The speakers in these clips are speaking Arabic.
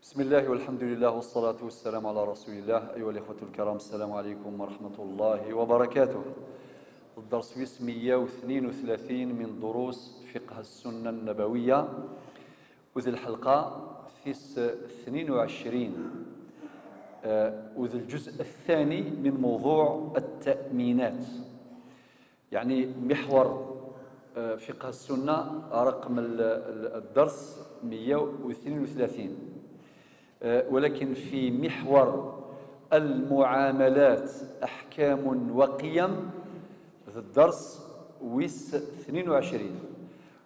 بسم الله والحمد لله والصلاة والسلام على رسول الله. أيها الإخوة الكرام، السلام عليكم ورحمة الله وبركاته. الدرس 132 من دروس فقه السنة النبوية، وذي الحلقة في 22 وذي الجزء الثاني من موضوع التأمينات، يعني محور فقه السنة رقم الدرس 132، ولكن في محور المعاملات أحكام وقيم في الدرس 22،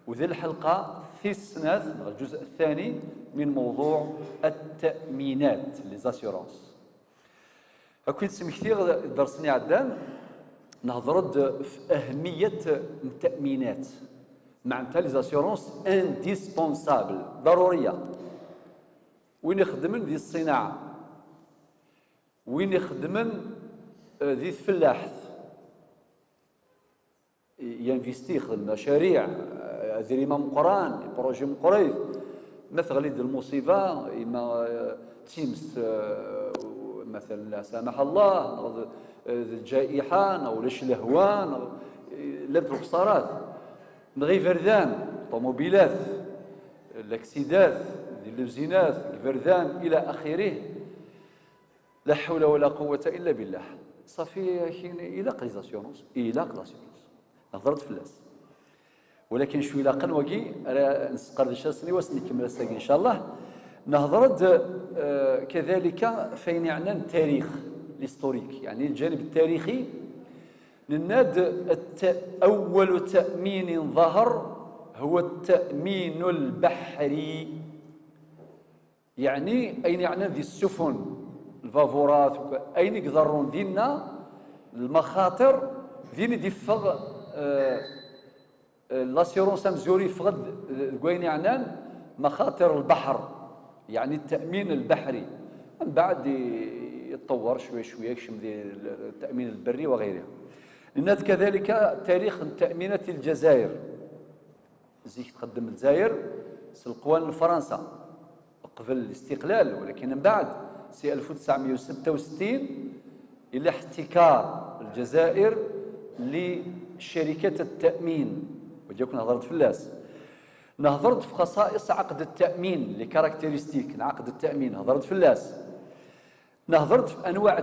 وذي الحلقة في السنة الجزء الثاني من موضوع التأمينات ليزاسيورونس. أكيد سمكتير درسني عدان نهضرد في أهمية التأمينات، معناتها ليزاسيورونس انديسبونسابل ضرورية. وين يخدمن ذي الصناعة، وين يخدمن ذي الفلاحة، ينفيستي يخدم مشاريع ذي إمام قران بروجي مقريض مثلا ذي المصيبة إما تيمس مثلا لا سامح الله ذي الجائحة أو ليش الهوان الانتربصارات نغي فردان طوموبيلات الاكسيدات اللوزينات الفردان إلى آخره، لا حول ولا قوة إلا بالله. صافي إلاق ليزاسيورونس نهضرت فلاس، ولكن شو إلاقا وكي نسقر ذي شاسني وسنكمل الساقي إن شاء الله. نهضرت كذلك فين يعني التاريخ الهستوريك، يعني الجانب التاريخي للناد. أول تأمين ظهر هو التأمين البحري، يعني أين يعني ذي السفن الفافورات أين يقدرون دينا المخاطر ذين ديفغ لاسيرونس مزوري فغد كوين يعني مخاطر البحر، يعني التأمين البحري. من بعد يتطور شوي شوي يكشم ذي التأمين البري وغيرها. لأن كذلك تاريخ تأمينات الجزائر، زيك تقدم الجزائر سلقوان لفرنسا قبل الاستقلال، ولكن من بعد سي 1966 إلى احتكار الجزائر لشركة التأمين. وجاكم هضرت في اللاس، نهضرت في خصائص عقد التأمين لكاركتيرستيك عقد التأمين، هضرت في اللاس. نهضرت في أنواع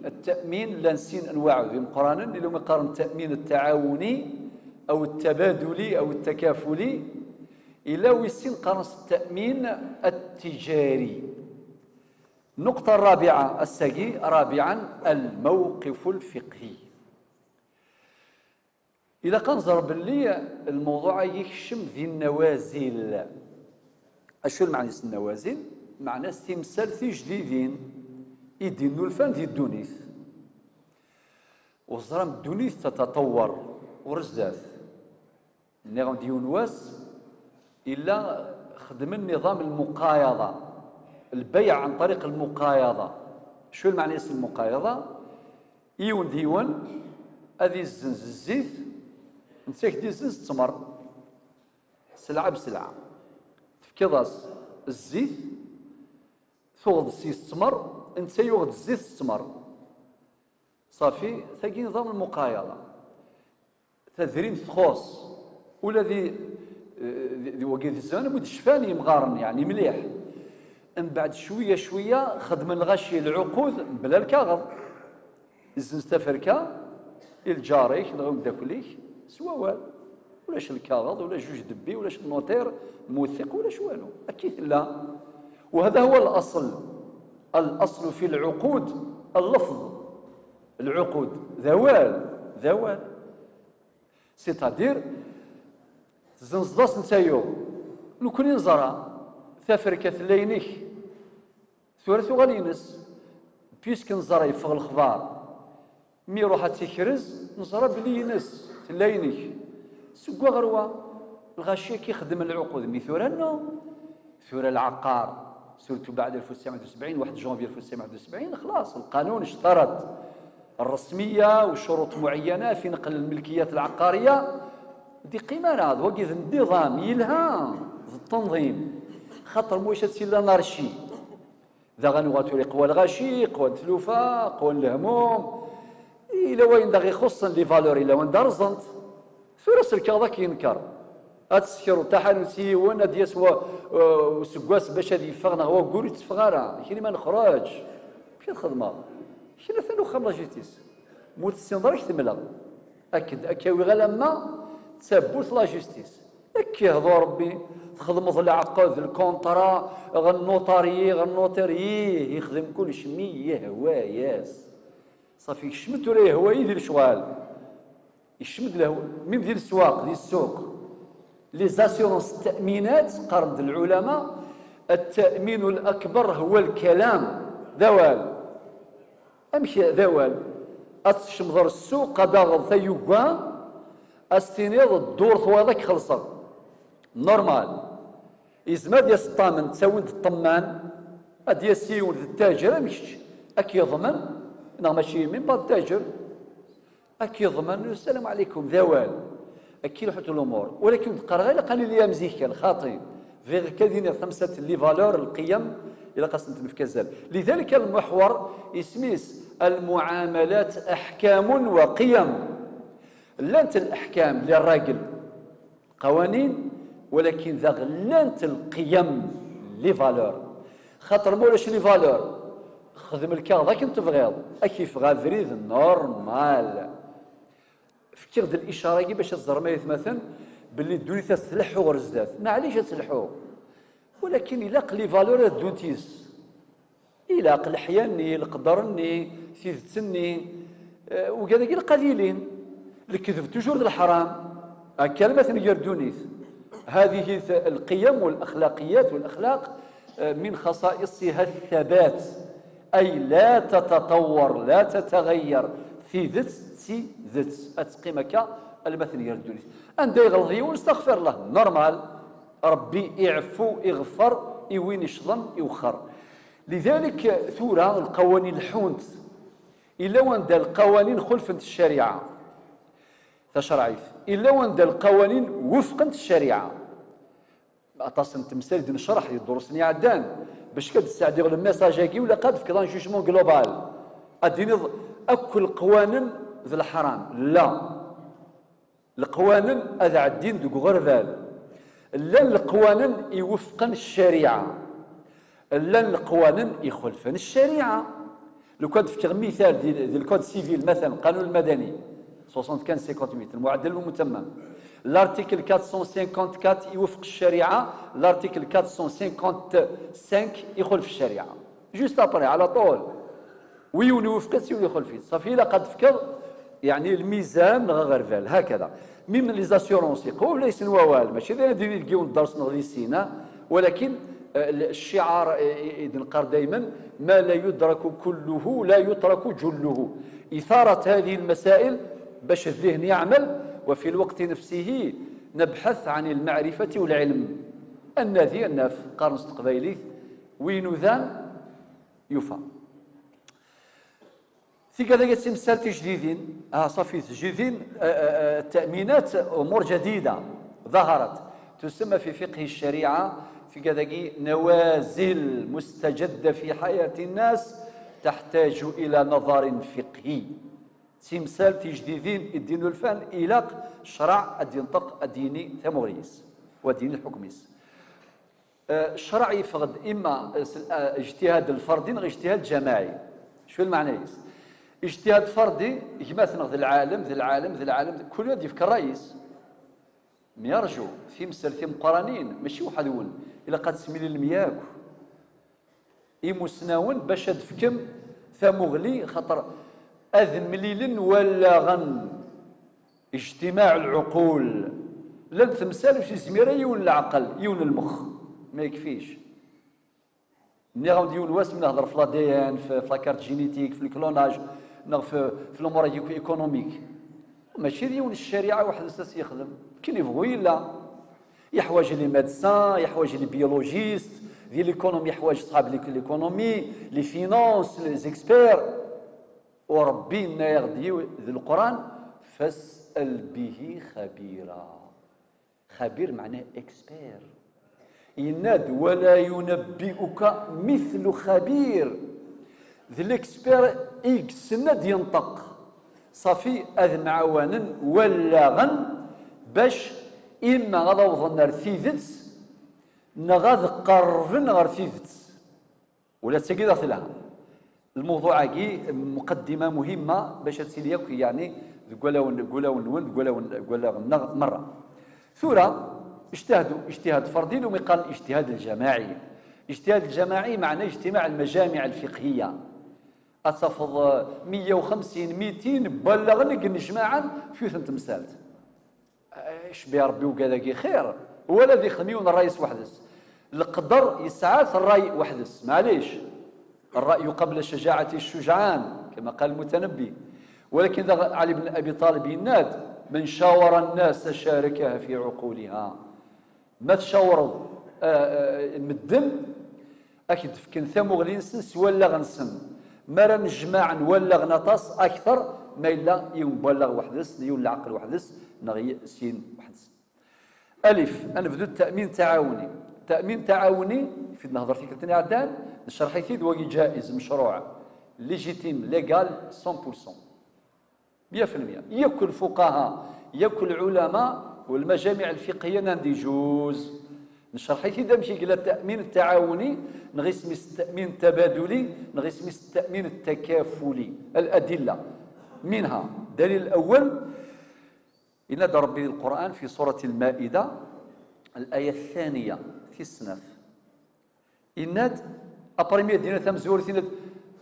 التأمين لا نسين أنواعه ذي مقرانا اللي هو يقارن التأمين التعاوني أو التبادلي أو التكافلي إلى ويسين قرص التأمين التجاري. النقطة الرابعة الساقي رابعا الموقف الفقهي. إذا كنزر باللي الموضوع يكشم ذي النوازل. أشو المعنى النوازل؟ معنى استمثال في جديدين يدينو الفن ذي الدونيث، وزرام الدونيث تتطور ورزات نغم ديون واس إلا خدم النظام المقايضة، البيع عن طريق المقايضة. شو المعنى اسم المقايضة؟ إيون ديون هذه الزنز الزيت نسيك دي الزنز تمر سلعة بسلعة تفكيضاس الزيت ثوغد السيس تمر انت يوغد الزيت تمر صافي. ثاقي نظام المقايضة تذرين تخوص ولا ذي وقيت الزمان بود شفاني مغارن يعني مليح. من بعد شويه شويه خدم الغشي العقود بلا الكاغض الزنز تفركا الجاريك نغم داكليك سوا ولاش الكاغض ولا جوج دبي ولاش النوتير موثق ولاش والو اكيد لا. وهذا هو الاصل في العقود اللفظ. العقود ذوال سيتادير زنزلاس نتايو لو كون ينزرا ثافركة ثلاينيك ثورثو غالينس بيسك نزرا يفغ الخضار مي روحا تيكرز نزرا بلي ينس ثلاينيك سكوا غروا الغاشي كيخدم العقود مي ثورانو ثورة العقار سورتو بعد 1971 1 جونفي 1971 خلاص القانون اشترط الرسمية وشروط معينة في نقل الملكيات العقارية دي قيمة هذا وقف النظام يلها التنظيم خاطر موش هادشي لانارشي ذا غنواتوري قوى الغاشي قوى التلوفه قوى الهموم الا وين دا غيخص لي فالور الا وين درزنت فرس الكاظا كينكر هاد السكر تاع سيون هاد يسوى وسكواس باش هادي يفغنا هو كوري تفغارا كاين ما نخرج ماشي الخدمه شنو ثاني خام لا جيستيس موت السندرك تملا اكد اكاوي غير لما تثبت لا جيستيس اكي هضو ربي تخدم العقد الكونطرا غنوطاري غنوطري يخدم كل شمي هواياس صافي يشمت ولا يهوى يدير شغال يشمد له من ديال السواق ديال السوق لي زاسيورونس التأمينات قرن العلماء التأمين الأكبر هو الكلام ذوال أمشي ذوال أتشمضر السوق داغض ثيوغا أستينيض الدور ثواذاك خلصة نورمال إزماد يا الطامن تساوي الطمان أدي يسيون التاجر مش أكي يضمن نا ماشي من بعد التاجر أكي يضمن السلام عليكم ذوال أكي لحوت الأمور ولكن تقرا غير قال لي مزيكا خاطي في كادين خمسة لي فالور القيم إلى قصة نفكزال لذلك المحور اسميس المعاملات أحكام وقيم لانت الأحكام للراجل قوانين ولكن ذا غلانت القيم لي فالور خاطر مولاش لي فالور خدم الكار ذاك انت تبغيض كيف غافريد نورمال فكر د الاشاره كي باش الزرمايت مثلا باللي الدنيا تسلحوا غرزات معليش تسلحوا ولكن الا قلي فالور دونتيس الا قل حياني القدرني سيدتني وكذا كي القليلين الكذب توجور الحرام كلمه يردونيث هذه القيم والاخلاقيات والاخلاق من خصائصها الثبات أي لا تتطور لا تتغير في ذات سي ذات أتقيمك المثل يردوني أن يغلط ونستغفر له نورمال ربي يعفو يغفر يوين يشظن يوخر لذلك ثورة القوانين الحونت إلا وان دا القوانين خلفت الشريعة تشرعيت إلا وان دا القوانين وفقت الشريعة أتصل تمثال دي نشرح يدرسني عدان باش كتساعد غير الميساجاكي ولا قاد في كذا جوجمون جلوبال اديني اكل قوانين ذي الحرام لا القوانين هذا عدين دوك غربال لا القوانين يوفقن الشريعه لا القوانين يخالفن الشريعه لو كان تفكر مثال ديال الكود سيفيل مثلا القانون المدني 75 المعدل المتمم لارتيكل 454 يوفق الشريعه لارتيكل 455 يخالف الشريعه جوست ابري على طول ويوني يوفق يخالف صافي الا قد فكر يعني الميزان غير هكذا من لي زاسيورونس يقول ليس نوال ماشي ندير نلقيو الدرس نغدي سينا ولكن الشعار ينقر دائما ما لا يدرك كله لا يترك جله اثاره هذه المسائل باش الذهن يعمل وفي الوقت نفسه نبحث عن المعرفة والعلم الذي في قرن استقبيلي وين ذان يفا في كذا تمثال جديدين صافي جديدين تأمينات أمور جديدة ظهرت تسمى في فقه الشريعة في كذا نوازل مستجدة في حياة الناس تحتاج إلى نظر فقهي تمثال تجديدين الدين الفن إلى شرع الدينطق الديني ثموريس ودين الحكميس الشرع يفقد إما اجتهاد الفردي أو اجتهاد جماعي شو المعنى اجتهاد فردي يمثل ذي العالم كل يد يفكر الرئيس يرجو في مثل في مقارنين ماشي واحد يقول إلا قد سميل المياك مسناون باش تفكم ثمغلي خطر أذمليل ولا غن اجتماع العقول لن تمثال وشي زميرة يون العقل يون المخ ما يكفيش ملي غادي يون واس من نهضر في لاديان في لاكارت جينيتيك في الكلوناج في الامور ايكونوميك ماشي ديون الشريعه واحد الاساس يخدم كاين يبغوا يلا يحواج لي ميدسان يحواج لي بيولوجيست ديال ليكونومي يحواج صحاب ليكونومي لي فينانس لي زيكسبير وربي يغدي ذي القرآن فاسأل به خبيرا خبير معناه اكسبير يناد ولا ينبئك مثل خبير. ذي الاكسبير اكس ند ينطق صافي اذ معاونا ولا غن باش اما غادا وصلنا لثيذت نغاذ قربن غير ثيذت ولا تسقيض لها. الموضوع كي مقدمه مهمه باش تسيلي يعني قولا مره. ثورة اجتهدوا اجتهاد فردي وما يقال الاجتهاد الجماعي. الاجتهاد الجماعي معناه اجتماع المجامع الفقهيه اتصفض 150 200 بلغني جماعا في ثنت مسالت ايش بيا ربي وكذا خير ولا ذي خميون الرئيس وحدس القدر يسعى الراي وحدس معليش الراي قبل الشجاعه الشجعان كما قال المتنبي. ولكن علي بن ابي طالب يناد من شاور الناس شاركها في عقولها. ما تشاور مدن اكيد فكن ثمو غلينسن ولا غنسن مرا نجمع ولا غنطاس اكثر ما الا يبلغ وحدس يولى عقل وحدس نغي سين وحدس. الف نبدو التامين التعاوني. التامين التعاوني في نهضر فيك تاني عدان نشرح يثيد وقي جائز مشروع ليجيتيم ليغال 100% 100%. ياكل الفقهاء ياكل العلماء والمجامع الفقهيه نندي جوز نشرح يثيد ماشي قال التامين التعاوني نغي سمي التامين التبادلي نغي سمي التامين التكافلي. الادله منها الدليل الاول ينادى ربي القرآن في سورة المائدة الآية الثانية في السناف يناد أبرمية دينا ثمزور يناد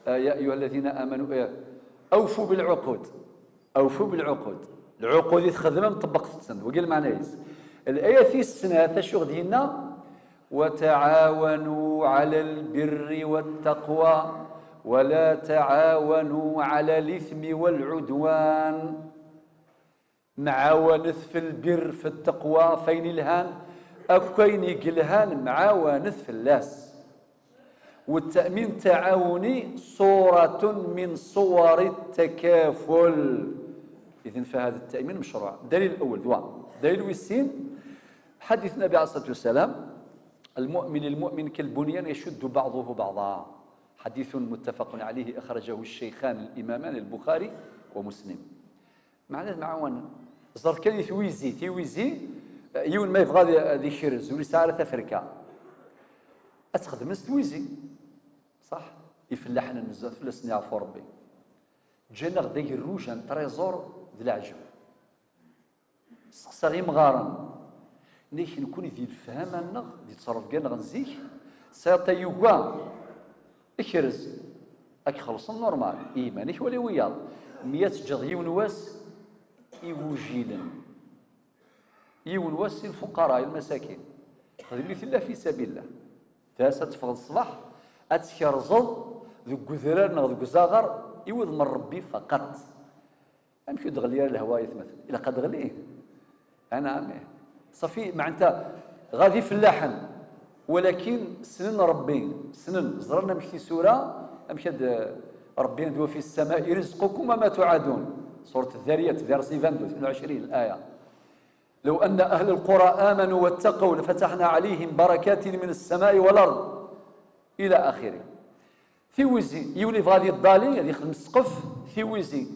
يا أيها الذين آمنوا أوفوا بالعقود أوفوا بالعقود. العقود يتخدم مطبق في السند وقال معنى الآية في السناف شو غدينا وتعاونوا على البر والتقوى ولا تعاونوا على الإثم والعدوان. معاونث في البر في التقوى فين الهان أكوين يقلهان معاونث في اللاس. والتأمين التعاوني صورة من صور التكافل. إذن فهذا التأمين مشروع. الدليل الأول دواء دليل ويسين حديث النبي عليه الصلاة والسلام المؤمن كالبنيان يشد بعضه بعضا. حديث متفق عليه أخرجه الشيخان الإمامان البخاري ومسلم. معناه المعاونة زرت كان ثويزي يون ما يبغى ذي شرز ولي ساعة تفركة أتخدم ثويزي صح يفلحنا بزاف فلسني عفو ربي جانا غدا الروجان تريزور ذي العجب صغير مغارن نيك نكون ذي الفهم النغ ذي تصرف كان غنزيك ساتا يوغا اكرز اك خلصنا نورمال ايمانك ولا وياض 100 جضي ونواس يون واس الفقراء المساكين خدمي في الله في سبيل الله ثاسة تفضل الصباح أتكرزض ذو قذران ذو قزاغر يوض من ربي فقط أمشي دغليا الهواية مثلا إلا قد غليه أنا عمي صافي مع أنت غادي في اللحن ولكن سنن ربي سنن زرنا مشي سورة أمشي ربي ندوى في السماء رزقكم وما توعدون سورة الذاريات فيرسي 22 الآية لو أن أهل القرى آمنوا واتقوا لفتحنا عليهم بركات من السماء والأرض إلى آخره. في وزي يولي غادي الضالي اللي يخدم السقف في وزي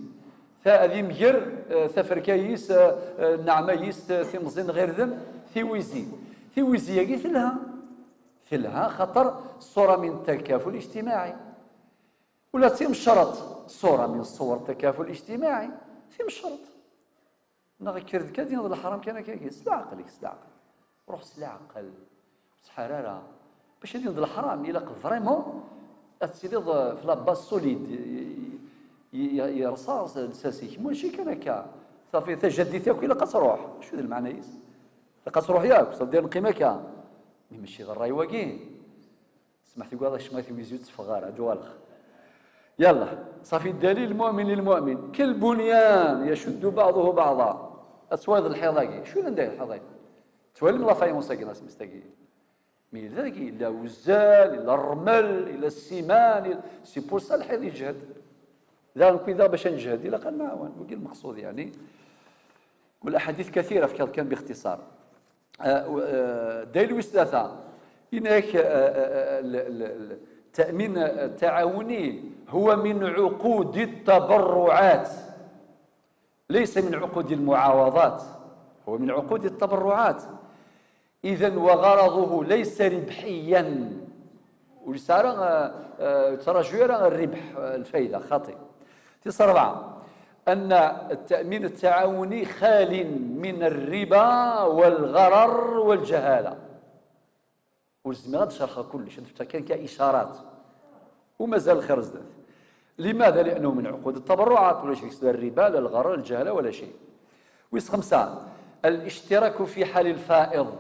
ثا مجر ثفركايس نعمايس ثمزين غير ذن في وزي يجي ثلها خطر صورة من التكافل الاجتماعي ولا تيم شرط صورة من صور التكافل الاجتماعي في شرط نغي كرد كادي نضل الحرام كان كاكي سلا عقلك سلا عقل روح سلا عقل حراره باش يدي نضل الحرام الا فريمون تسيدي في لاباس سوليد يرصاص الساسي ماشي كان هكا صافي تجدي تاكل الا قتروح شو ذا المعنى يس قتروح ياك صافي دير نقيمه كا ماشي غير راي واقي سمحتي قال اش ما في ويزيوت صفغار دوالخ يلا صافي الدليل المؤمن للمؤمن كالبنيان يشد بعضه بعضا اسواد الحيضاكي شو ندير الحيضاكي توالي من لافاي موساكي ناس مستاكي مي ذاكي لا وزال الا الرمل الا السيمان سي بور سا الحيض يجهد لا نكون ذا باش نجهد الا قال معاون وكي المقصود يعني والاحاديث كثيره في كان باختصار دليل ثلاثه هناك التأمين التعاوني هو من عقود التبرعات، ليس من عقود المعاوضات، هو من عقود التبرعات. إذن وغرضه ليس ربحيا، ترى الربح الفائدة خاطئ. تصير 4 أن التأمين التعاوني خال من الربا والغرر والجهالة. ولازم غادي نشرحها كلش، كان كإشارات ومازال الخير زاد. لماذا؟ لأنه من عقود التبرعات، ولا شيء لا الربا لا الغرر لا الجهالة ولا شيء. 5 الاشتراك في حال الفائض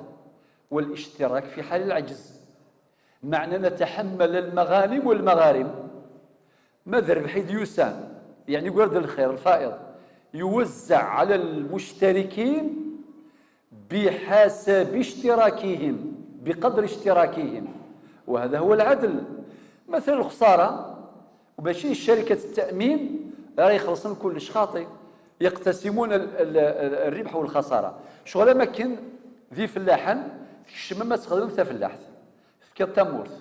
والاشتراك في حال العجز، معنى نتحمل المغانم والمغارم. ماذا بحيث يسام، يعني ورد الخير الفائض يوزع على المشتركين بحسب اشتراكهم، بقدر اشتراكهم، وهذا هو العدل. مثل الخسارة وباش شركة التأمين راه يخلصون كلش خاطئ، يقتسمون الربح والخسارة. شغل ما كان ذي فلاحا الشمم ما تخدم حتى فلاح، تفكر تمورث،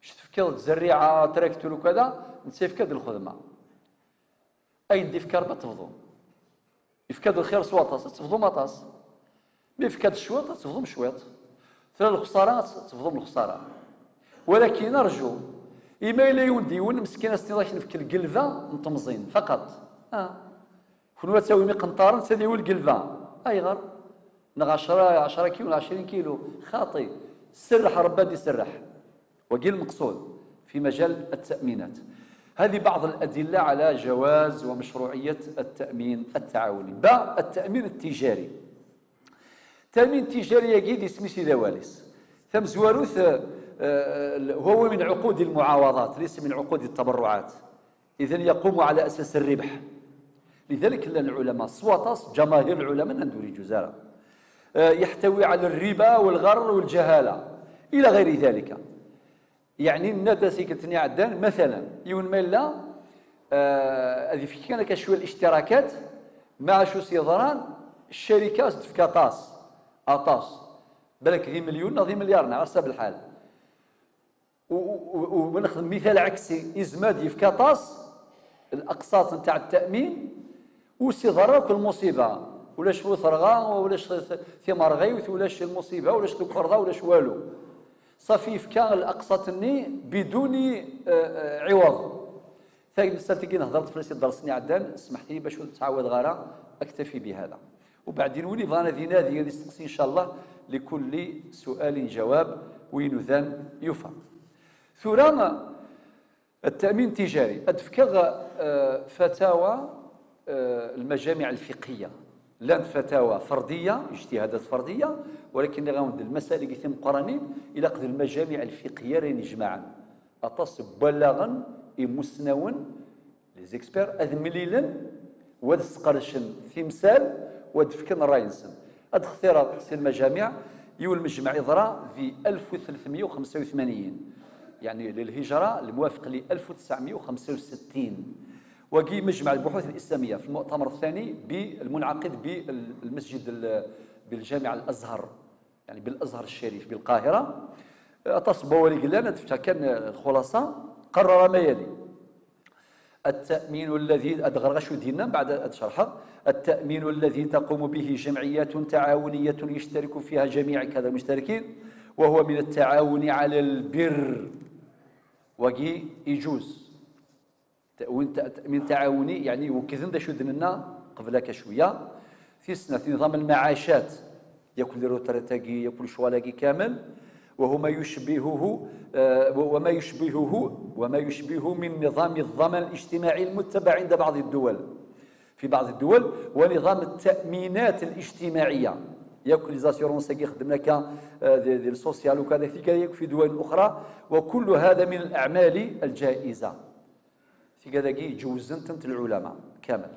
تفكر زريعة تراكتور وكذا، نتفكر الخدمة. أي دي فكر ما تفضل، يفكر الخير سواطاس تفضل مطاس، ما يفكر الشويط تفضل شويط، فلا الخسارة تفضل الخسارة. ولكن نرجو إما إلا يونديون مسكين استنضاش نفكر القلفة نطمزين فقط. كون تساوي مي قنطار تساوي القلفة أي غير نغ 10 كيلو 20 كيلو خاطي. سرح ربادي سرح، وقيل المقصود في مجال التأمينات. هذه بعض الأدلة على جواز ومشروعية التأمين التعاوني. التأمين التجاري. التأمين التجاري يجد اسمه سيدا واليس ثم زواروث، هو من عقود المعاوضات ليس من عقود التبرعات، إذن يقوم على أساس الربح. لذلك العلماء سواطاس جماهير العلماء ندوري جزارة يحتوي على الربا والغرر والجهالة إلى غير ذلك. يعني الندى سيكتني عدان مثلا يون ميلا هذه في كان كشويه الاشتراكات مع شو سيضران الشركات في اطاس بالك ذي مليون ذي مليار على حسب الحال. ونخدم مثال عكسي ازماد في كاطاس الاقساط نتاع التامين وسيضرا كل مصيبه ولاش وثرغا ولاش ثمار غيوث ولاش المصيبه ولاش الكرضه ولاش والو صافي في كان الاقساط بدون عوض. ثاني مسالتي كي هضرت فلوسي درسني عدان سمحت لي باش تعاود غارة اكتفي بهذا، وبعدين ولي بغانا ذي نادي غادي ان شاء الله لكل سؤال جواب وينذان يفهم. ثم التأمين التجاري أتفكر فتاوى المجامع الفقهية، لا فتاوى فردية اجتهادات فردية، ولكن غاوند المسائل اللي يتم قرانين إلى قد المجامع الفقهية رين جماعا أتصب بلاغا مسنون لي زيكسبير أذمليلا واد سقرشن ثمثال واد فكن راينسن أدخثير سي المجامع يو المجمع يضرى في 1385 يعني للهجرة الموافق ل 1965، وقي مجمع البحوث الإسلامية في المؤتمر الثاني بالمنعقد بالمسجد بالجامع الأزهر، يعني بالأزهر الشريف بالقاهرة. تصبوا ولي قلنا كان الخلاصة قرر ما يلي: التأمين الذي أدغرغش دينا بعد أشرحه، التأمين الذي تقوم به جمعيات تعاونية يشترك فيها جميع كذا المشتركين، وهو من التعاون على البر وقي يجوز تأمين تعاوني يعني وكذن دا شو دننا قبلك شوية في سنة في نظام المعاشات يأكل روترتاقي يأكل شوالاقي كامل، وهو ما يشبهه وما يشبهه من نظام الضمان الاجتماعي المتبع عند بعض الدول في بعض الدول، ونظام التأمينات الاجتماعية يأكل ليزاسيورونس يخدم لك ديال السوسيال وكذا في دول أخرى، وكل هذا من الأعمال الجائزة. في كذا جوزنت العلماء كامل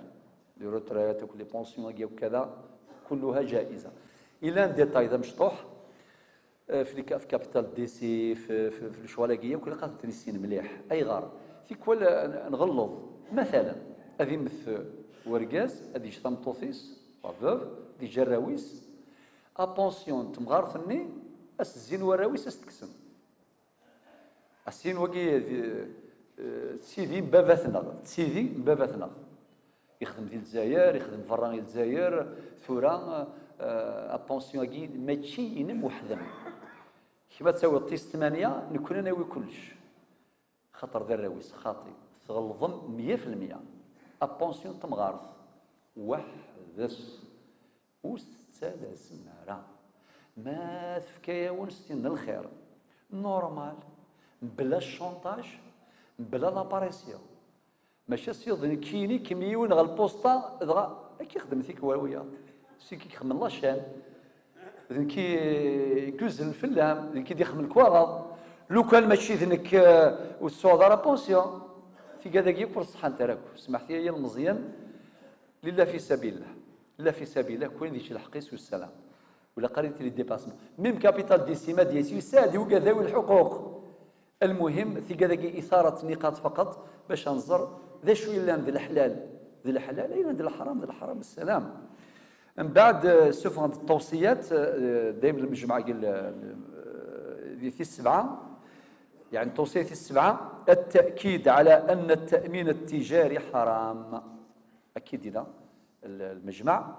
لي روتريت وكل بونسيون وكذا كلها جائزة. إلى ان ديتاي ذا مشطوح في كابيتال دي سي في الشوالاقيه وكل قاعده تنسين مليح اي غار في كل نغلظ مثلا هذه مثل ورقاز هذه شطمطوثيس وفوف دي جراويس ابونسيون تمغار ثني الزين وراويس استكسن السين وكي تسيدي باباتنا، تسيدي باباتنا يخدم في الجزائر، يخدم في الراني الجزائر ثورة ابونسيون كي ماشي ينم وحدهم كيما تساوي طيس 8 نكون انا وي كلش خاطر دراويس خاطي تغلظم 100% ابونسيون تمغارث وحدس وستلاس مرة ما تفكايا ونستين الخير نورمال بلا الشونطاج بلا لاباريسيون ماشي سيظن كيني كميون غا البوسطا دغا كي خدم فيك واويا سي كي يخمم لاشين كي يكوز الفلام كي يخمم الكواغ لو كان ماشي ذنك والصودا راه بونسيون في كذاك يكبر الصحه نتاعك سمحتي لي المزيان لله في سبيل الله لا في سبيل الله كون ديش الحقيس والسلام ولا قريت لي ديباسمون ميم كابيتال ديسيما ديالي يساعد وكذاوي الحقوق المهم في كذاك اثاره نقاط فقط باش ننظر ذا شويه اللي ذي الحلال ذي الحلال اين ذي الحرام ذي الحرام السلام من بعد شوف عند التوصيات دائما المجمع قال في السبعه يعني توصيه السبعه التاكيد على ان التامين التجاري حرام اكيد هنا المجمع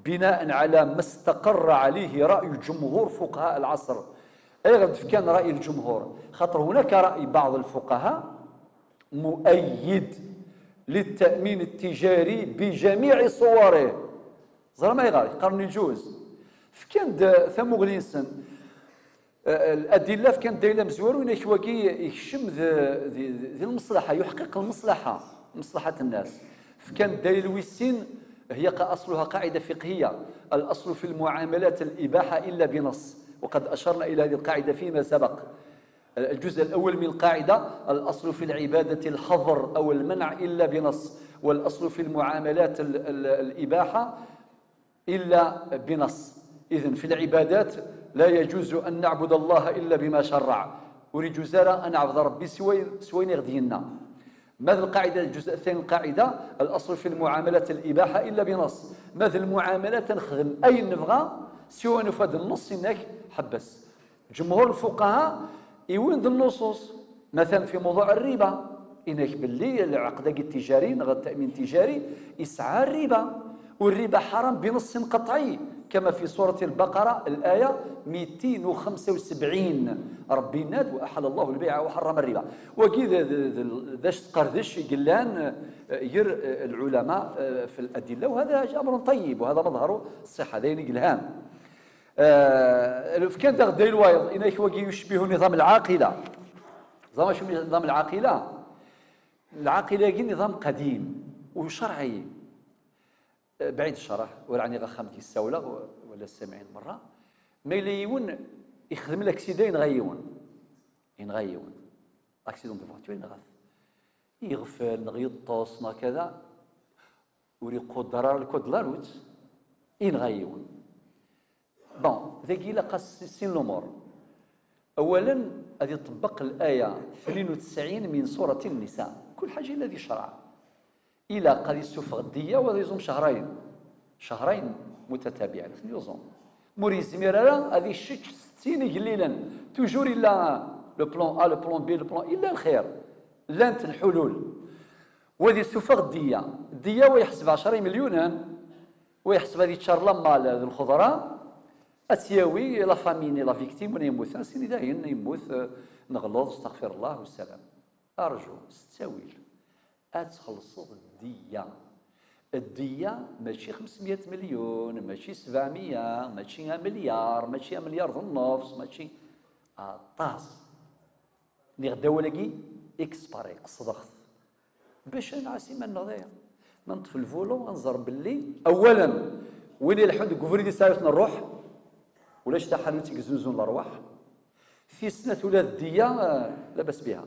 بناء على ما استقر عليه راي جمهور فقهاء العصر ايضا كان راي الجمهور خاطر هناك راي بعض الفقهاء مؤيد للتامين التجاري بجميع صوره زرا ما يغالي قرن يجوز فكان ثمو غلينسن الادله فكان دايره مزوار وين كواكي يكشم ذي المصلحه يحقق المصلحه مصلحه الناس فكان داير الويسين هي اصلها قاعده فقهيه الاصل في المعاملات الاباحه الا بنص وقد اشرنا الى هذه القاعده فيما سبق الجزء الاول من القاعده الاصل في العباده الحظر او المنع الا بنص والاصل في المعاملات الاباحه إلا بنص إذن في العبادات لا يجوز أن نعبد الله إلا بما شرع أريد جزارة أن أعبد ربي سوين يغدينا ماذا القاعدة الجزء الثاني القاعدة الأصل في المعاملات الإباحة إلا بنص ماذا المعاملات نخدم أي نبغى سوى نفاد النص إنك حبس جمهور الفقهاء يوين ذي النصوص مثلا في موضوع الربا إنك باللي العقد التجاري نغى التأمين التجاري يسعى الربا والربا حرام بنص قطعي كما في سورة البقرة الآية 275 ربي ناد وأحل الله البيع وحرم الربا وكذا ذاش تقردش قلان ير العلماء في الأدلة وهذا أمر طيب وهذا مظهر الصحة ذين قلهان كان داخل الوايض إنك وكي يشبه نظام العاقلة نظام شو نظام العاقلة العاقلة نظام قديم وشرعي بعيد الشرح وراني غا ديال الساوله ولا السامعين مره ما يليون يخدم لك سيده ينغيون اكسيدون دو فواتور يغفل يغطس كذا وريقود ضرر الكود لاروت ينغيون بون ذاكي لا قاس سين الامور اولا غادي تطبق الايه 92 من سوره النساء كل حاجه الذي شرع إلى قد يسوف غدية وهذا يزوم شهرين متتابعين يزوم موري زميرة هذه الشك 60 قليلا توجور إلا لو بلون لو بلون بي لو بلون إلا الخير لانت الحلول وهذه يسوف غدية الدية ويحسب 10 مليونا ويحسب هذه تشار لما الخضراء أتياوي لا فاميني لا فيكتيم ولا يموت سيدي داين يموت نغلظ استغفر الله والسلام أرجو ستاويل أتخلصوا الدية ماشي 500 مليون ماشي 700 ماشي مليار ماشي مليار ونص ماشي طاس نغدا ولاكي اكسباري قصدخت باش نعسي من نضيع نطفي الفولو ننظر باللي اولا وين الحد كوفريدي سايتنا نروح ولاش تا حالتك زوزون الارواح في سنه ولا الدية لاباس بها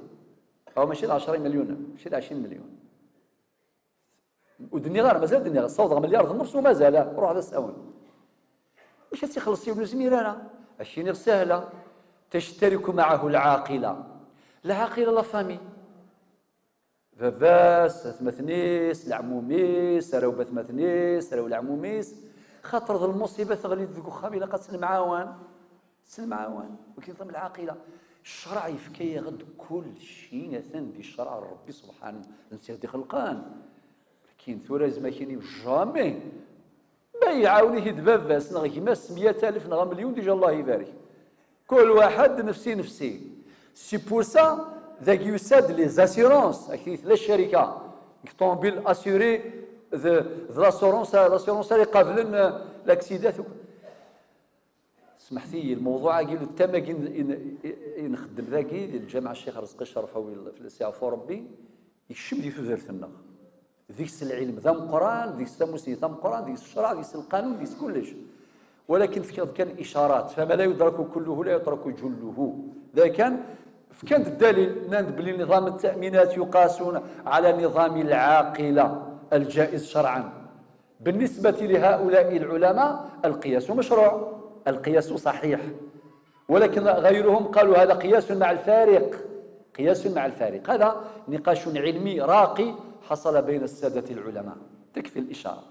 او ماشي 10 مليون ماشي 20 مليون ودنيا غير مازال دنيا صوت مليار ونص ومازال روح هذا الساون واش تيخلص يولو زميرانا عشيني سهله تشترك معه العاقله لا فامي فباس ثمثنيس العموميس راهو بثمثنيس راهو العموميس خاطر ذا المصيبه تغلي ذوك خامي لا قد سن معاون وكيف العاقله الشرع يفكي غد كل شيء ثان دي الشرع ربي سبحانه نسير خلقان. لكن ثورة ما كاين جامي ما يعاونيه دباباس نغ كيماس 100,000 نغ مليون ديجا الله يبارك. كل واحد نفسي نفسي. سي بور سا ذاك يساد لي زاسيرونس اكيد لا الشركه طوموبيل اسيوري لاسورونس اللي قابلن لاكسيدات. سمحتي الموضوع قال له تما نخدم ذاكي الجامعه الشيخ رزق الشرفاوي في السي ربي يكشم دي ثوثرتنا ذيك العلم ذا القران ذيك السموسي ذا القران ذيك الشرع ذيك القانون ذيك كلش. ولكن كان اشارات فما لا يدرك كله لا يترك جله. ذا كانت الدليل ناند بلي نظام التأمينات يقاسون على نظام العاقلة الجائز شرعا. بالنسبة لهؤلاء العلماء القياس مشروع، القياس صحيح، ولكن غيرهم قالوا هذا قياس مع الفارق، قياس مع الفارق. هذا نقاش علمي راقي حصل بين السادة العلماء، تكفي الإشارة.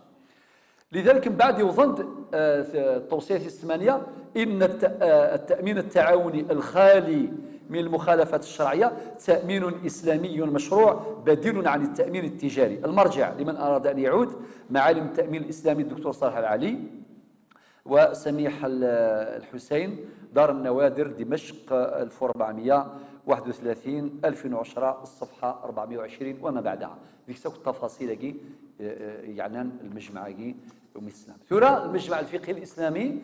لذلك من بعد يظن التوصية الثمانية إن التأمين التعاوني الخالي من المخالفات الشرعية تأمين إسلامي مشروع بديل عن التأمين التجاري. المرجع لمن أراد أن يعود معالم التأمين الإسلامي الدكتور صالح العلي وسميح الحسين، دار النوادر دمشق 1431 2010 الصفحة 420 وما بعدها. ذيك التفاصيل يعني المجمع الإسلام. ثورة المجمع الفقهي الإسلامي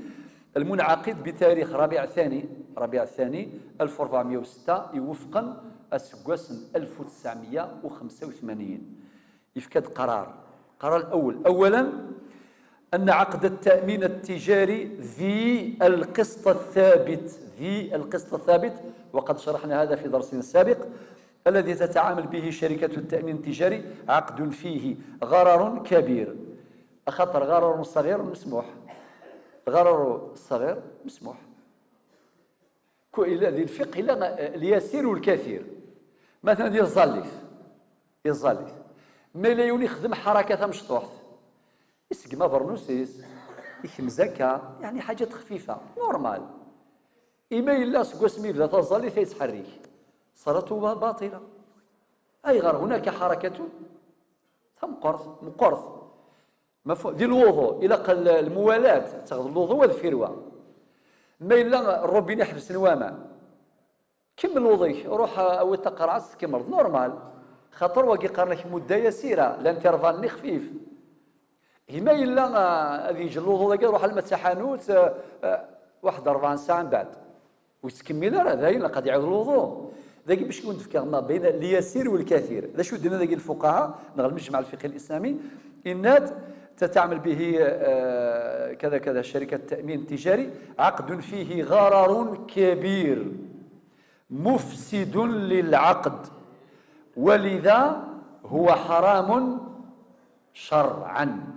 المنعقد بتاريخ ربيع الثاني 1406 يوفقا السكواس 1985 يفكد قرار الأول أولا أن عقد التأمين التجاري ذي القسط الثابت وقد شرحنا هذا في درس سابق الذي تتعامل به شركة التأمين التجاري عقد فيه غرر كبير. أخطر غرر صغير مسموح، الغرر الصغير مسموح. إلى ذي الفقه إلى اليسير والكثير. مثلا ديال الظليف ما لا يولي يخدم حركة مشطوح يسقما برنوسيس يخمزكا يعني حاجات خفيفة نورمال. إما إلا سقوسمي ذات الظليف يتحرك صلاته باطلة. أي غير هناك حركة ثم مقرث مفهوم ديال الوضوء إلى قل الموالاة تاخذ الوضوء والفروة. ما إلا الروبين يحبس نوامه كمل الوضوء روح أو تقرعس كمل نورمال خاطر واقي قارن لك مدة يسيرة لانترفال خفيف. هما إلا هذه يجي الوضوء روح المتحانوت واحد 4 ساعة من بعد ويتكمل راه هذا قد يعاود الوضوء. ذاك باش يكون تفكير ما بين اليسير والكثير. لا شو درنا ذاك الفقهاء نغ المجمع الفقهي الإسلامي إنات تتعامل به كذا شركة تأمين تجاري عقد فيه غرر كبير مفسد للعقد ولذا هو حرام شرعا.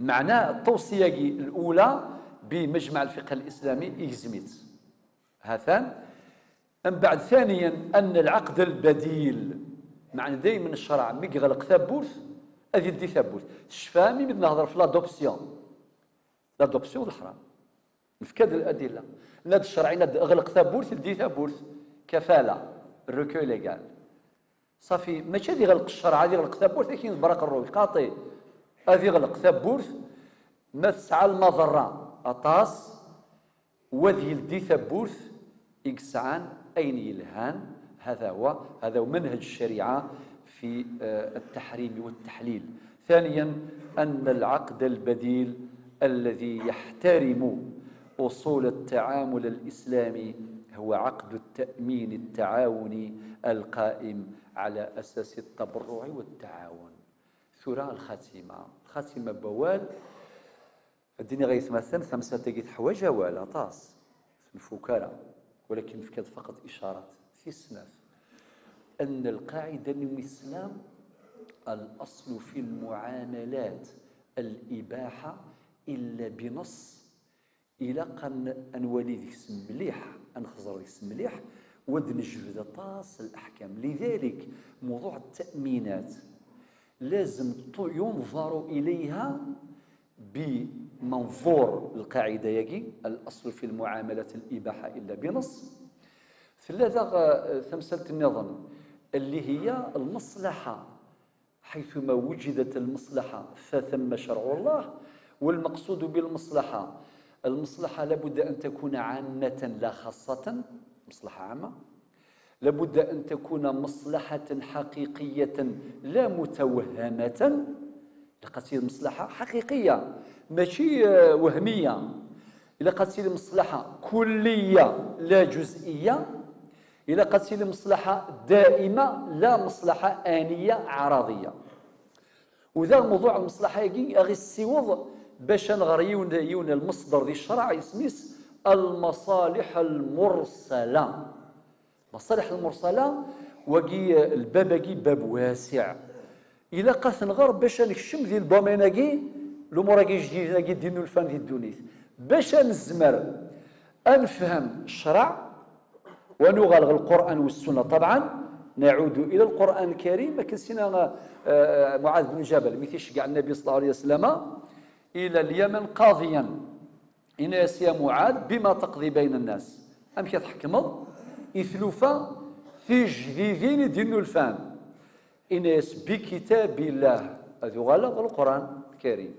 معناه التوصية الأولى بمجمع الفقه الإسلامي إكزميت هذان. من بعد ثانيا أن العقد البديل معنى دائما الشرع مي يغلق ثبوت هذه دي ثبوت شفامي بدنا نهضر في لادوبسيون الحرام نفكد الأدلة ناد الشرعي ناد أغلق ثبوت دي ثبوت كفالة الركوع ليغال صافي ماشي هذه غلق الشرع هذه غلق ثبوت لكن برق الروح قاطي هذه غلق ثبوت ما تسعى المضرة أطاس وذي دي ثبوت إكسعان أين يلهان. هذا هو منهج الشريعة في التحريم والتحليل. ثانيا أن العقد البديل الذي يحترم أصول التعامل الإسلامي هو عقد التأمين التعاوني القائم على أساس التبرع والتعاون. ثورة الخاتمة بوال الدنيا غيتمثل 5 تقيت حوايج ولا طاس الفكارة ولكن فكاد فقط إشارات في السناف أن القاعدة من الإسلام الأصل في المعاملات الإباحة إلا بنص إلى أن وليد اسم مليح أن خزر اسم مليح ودنجبد طاس الأحكام. لذلك موضوع التأمينات لازم ينظر إليها بمنظور القاعدة الأصل في المعاملات الإباحة إلا بنص. ثلاثة ثمسة النظام اللي هي المصلحة، حيثما وجدت المصلحة فثم شرع الله. والمقصود بالمصلحة، المصلحة لابد أن تكون عامة لا خاصة، مصلحة عامة. لابد أن تكون مصلحة حقيقية لا متوهمة، لقد مصلحة حقيقية ماشي وهمية. إلا قالت لي مصلحة كلية لا جزئية، إلا قالت لي مصلحة دائمة لا مصلحة آنية عرضية. وذا موضوع المصلحة يجي أغي السيوض باش نغريون المصدر ذي الشرع يسميس المصالح المرسلة. المصالح المرسلة وجي الباب باب واسع. إلا قاث نغر باش نكشم ذي البوميناكي الأموراكي جديدة دينو الفن ذي الدونيث باش نزمر أنفهم الشرع ونغلغ القرآن والسنة. طبعا نعود إلى القرآن الكريم. كنسينا معاذ بن جبل مثل كاع النبي صلى الله عليه وسلم إلى اليمن قاضيا، إناس يا معاذ بما تقضي بين الناس، أم كتحكمض إثلوفا في جديدين دينو الفان إناس بكتاب الله هذو غلط القرآن الكريم.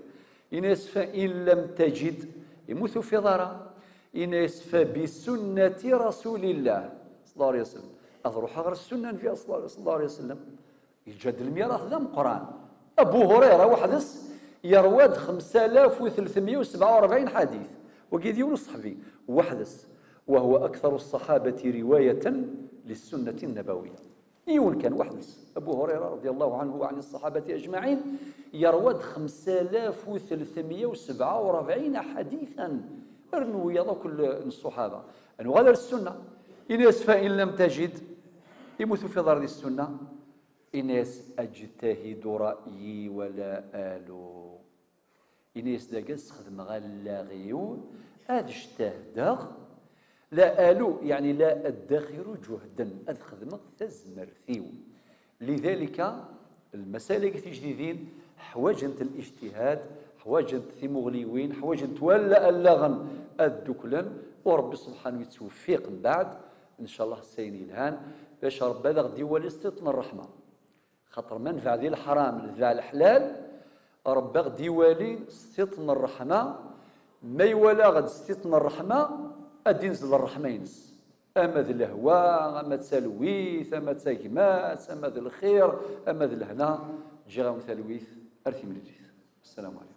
إناس فإن لم تجد يموت في ضرر. إناس فبسنة رسول الله صلى الله عليه وسلم أروح غير السنة في صلى الله عليه وسلم يجد الميراث ذا القرآن. أبو هريرة وحدث يرواد 5347 حديث وكيد يونس صحفي وحدث، وهو أكثر الصحابة رواية للسنة النبوية. يون كان وحدث أبو هريرة رضي الله عنه وعن الصحابة أجمعين يرواد 5347 حديثا أرنو يضا كل الصحابة أنه غير السنة. إناس فإن لم تجد يموت في ضرر السنة. إناس أجتهد رأيي ولا آلو. إناس داقس خدم غلا غيون أجتهد لا آلو يعني لا أدخر جهدا أخدم تزمر ثيو. لذلك المسالك تجديدين حواجنت الاجتهاد، حواجنت ثمغليوين، حواجنت ولا اللغن الدكلن. ورب سبحانه يتوفيق من بعد إن شاء الله السين الهان باش رب هذا غدي هو استطن الرحمة. خاطر منفع ذي الحرام ذا الحلال رب غدي والي استطن الرحمة. ما يولا غد استطن الرحمة أدي نزل الرحمة ينس. أما ذي الهواء، أما تسلويث، أما تساكمات، أما ذي الخير، أما ذي الهنا جيغا مثلويث أرثي من الجيث. السلام عليكم.